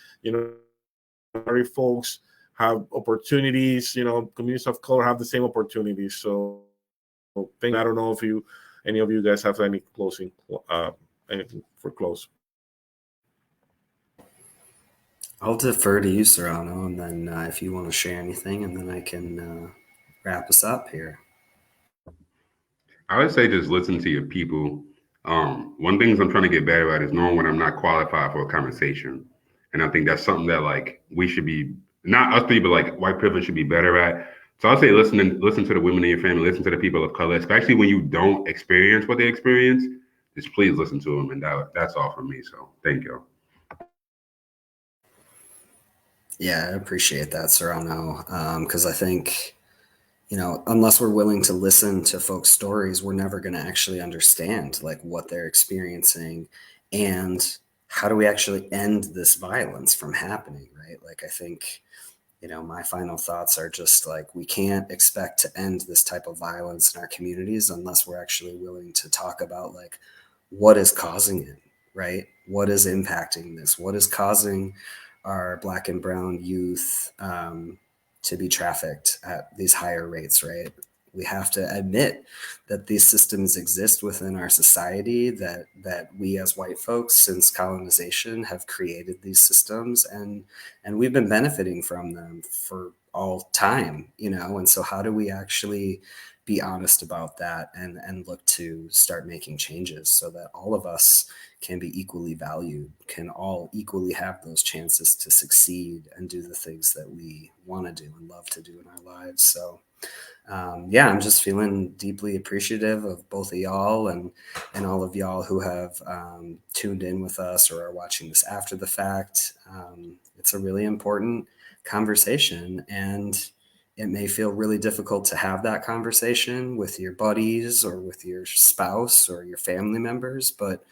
married folks have opportunities, communities of color have the same opportunities. So I don't know if any of you guys have any closing, anything for close. I'll defer to you, Serrano, and then if you want to share anything, and then I can wrap us up here. I would say just listen to your people. One thing I'm trying to get better at is knowing when I'm not qualified for a conversation. And I think that's something that we should be, not us people, white privilege should be better at. So I'll say listen to the women in your family, listen to the people of color, especially when you don't experience what they experience. Just please listen to them. And that's all from me. So thank you. Yeah, I appreciate that, Serrano, because I think, unless we're willing to listen to folks' stories, we're never going to actually understand what they're experiencing and how do we actually end this violence from happening, right? I think, my final thoughts are just we can't expect to end this type of violence in our communities unless we're actually willing to talk about what is causing it, right? What is impacting this? What is causing our Black and brown youth to be trafficked at these higher rates, right? We have to admit that these systems exist within our society, that we as white folks since colonization have created these systems, and we've been benefiting from them for all time, and so how do we actually be honest about that and look to start making changes so that all of us can be equally valued, can all equally have those chances to succeed and do the things that we want to do and love to do in our lives. So I'm just feeling deeply appreciative of both of y'all and all of y'all who have tuned in with us or are watching this after the fact. It's a really important conversation, and it may feel really difficult to have that conversation with your buddies or with your spouse or your family members, but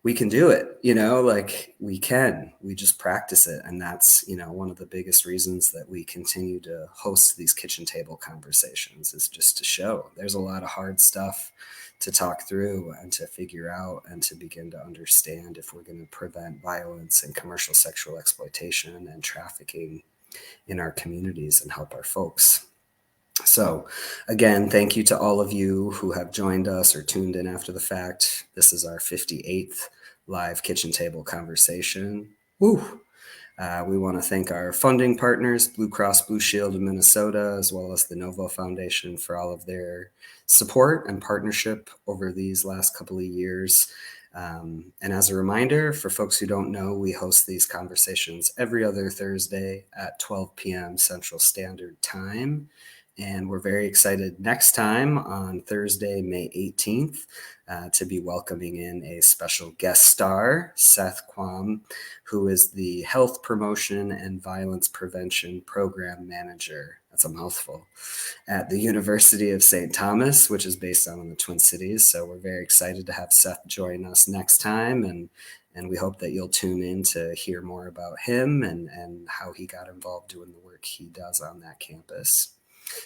we can do it, we just practice it. And that's, one of the biggest reasons that we continue to host these kitchen table conversations, is just to show there's a lot of hard stuff to talk through and to figure out and to begin to understand if we're going to prevent violence and commercial sexual exploitation and trafficking in our communities and help our folks. So again, thank you to all of you who have joined us or tuned in after the fact. This is our 58th live kitchen table conversation. Woo! We want to thank our funding partners, Blue Cross Blue Shield of Minnesota, as well as the Novo Foundation, for all of their support and partnership over these last couple of years. And as a reminder, for folks who don't know, we host these conversations every other Thursday at 12 p.m. Central Standard Time. And we're very excited next time on Thursday, May 18th, to be welcoming in a special guest star, Seth Quam, who is the Health Promotion and Violence Prevention Program Manager. That's a mouthful. At the University of St. Thomas, which is based out in the Twin Cities. So we're very excited to have Seth join us next time. And we hope that you'll tune in to hear more about him and how he got involved doing the work he does on that campus.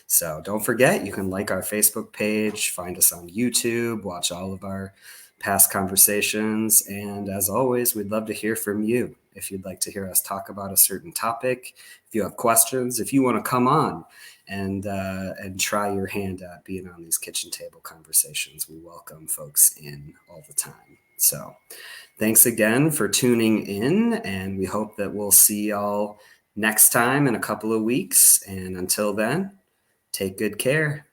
So don't forget, you can like our Facebook page, find us on YouTube, watch all of our past conversations. And as always, we'd love to hear from you. If you'd like to hear us talk about a certain topic, if you have questions, if you want to come on and try your hand at being on these kitchen table conversations, we welcome folks in all the time. So thanks again for tuning in, and we hope that we'll see y'all next time in a couple of weeks. And until then, take good care.